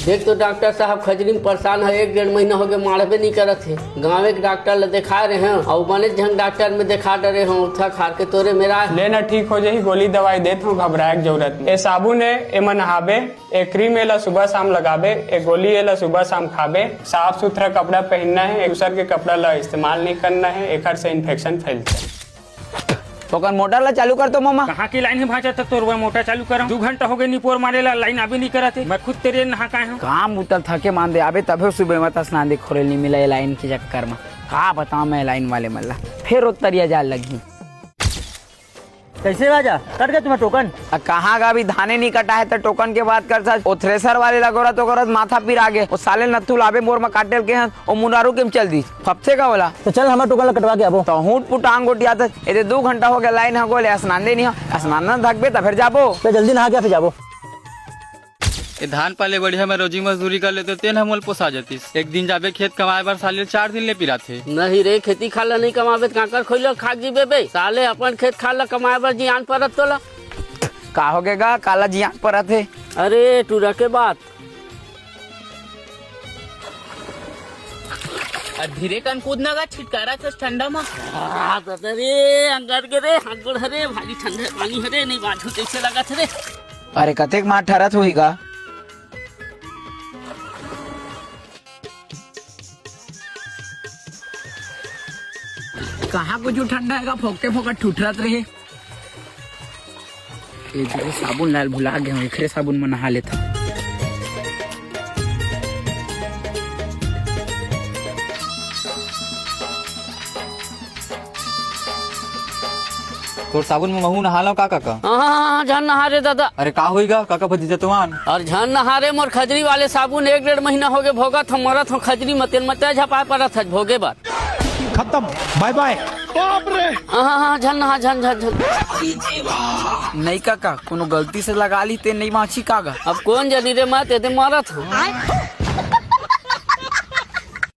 देख तो डॉक्टर साहब खजरी में परेशान है, 1-1.5 महीना हो गए मारबे नहीं करत है। गाँव के डॉक्टर ले दिखा रहे हैं और बने जंग डॉक्टर में दिखा डरे हूँ, उठा खार के तोरे मेरा लेना ठीक हो जाही, गोली दवाई देता हूँ, घबराए की जरूरत नहीं। ए साबुन है, एमा नहाबे, एक क्रीम एला सुबह शाम लगाबे, एक गोली एला सुबह शाम खाबे, साफ सुथरा कपड़ा पहनना है, दूसर के कपड़ा ला इस्तेमाल नहीं करना है, एक से इन्फेक्शन फैलता है। तो मोटर ला चालू कर दो मामा। कहाँ की लाइन है भाजा तक तो मोटर चालू करा 2 घंटा हो गए निपोर मारे ला लाइन अभी नहीं करा थे। मैं खुद तेरे नहा का हूँ काम उतर थके मान दे अबे तबे सुबह मत स्नान दे खोले नहीं मिला लाइन के चक्कर में। का बताऊं मैं लाइन वाले मल्ला फिर उतरिया जाल लगी। कैसे राजा कट गया तुम्हें टोकन? कहाँ का अभी धाने नहीं कटा है तो टोकन के बात कर सच। वो थ्रेसर वाले लगोरा तो करत माथा पिर आगे वो साले नत्थु लाबे मोर में काटेल के हैं और मुनारू के चल दी फपसे का बोला तो चल हमारा टोकन कटवा के अब तो हूट पुटांग गोटिया था ये 2 घंटा हो गया लाइन है गोले स्नान दे नहीं स्नान थकबे तो फिर जाबो तो जल्दी नहा के फिर जाबो। ये धान पाले बढ़िया में रोजी मजदूरी कर लेते तेन हमल पोसा जाती। एक दिन जाबे खेत कमाए बार साले 4 दिन ले पिरा थे। नहीं रे, खेती खाला नहीं कमाबे काकर खोलो खाक जीबे बे साले, अपन खेत खाला कमाए बर जियान परत तोला का हो गएगा काला जियान पर थे। अरे टूरा के बात धीरे कन कूदना का छिटकारा था ठंडा में। रे अंगार के रे हागुड़ हरे भारी ठंडे पानी हरे नहीं बाजू कैसे लगा थे रे। अरे कतेक मार ठहरत हुई का कहाँ कुछ ठंडा है फोकते फोकट ठुठरत रहे। साबुन लाल भुला गए हूँ, एकरे साबुन में नहा लेता। तो साबुन में महू नहा लो काका। हाँ झन नहारे दादा। अरे का होईगा काका भतीजा तुमान और झन नहारे मोर खजरी वाले साबुन 1-1.5 महीना हो गए भोगत हम मरत हूँ खजरी मत झपा पड़त है भोगे बार खत्म बाय बाय। बाप रे हाँ झन नहा झन झन झन नहीं काका कोनो गलती से लगा ली ते नहीं माछी कागा अब कौन जानी रे मैं ते मरत हूँ।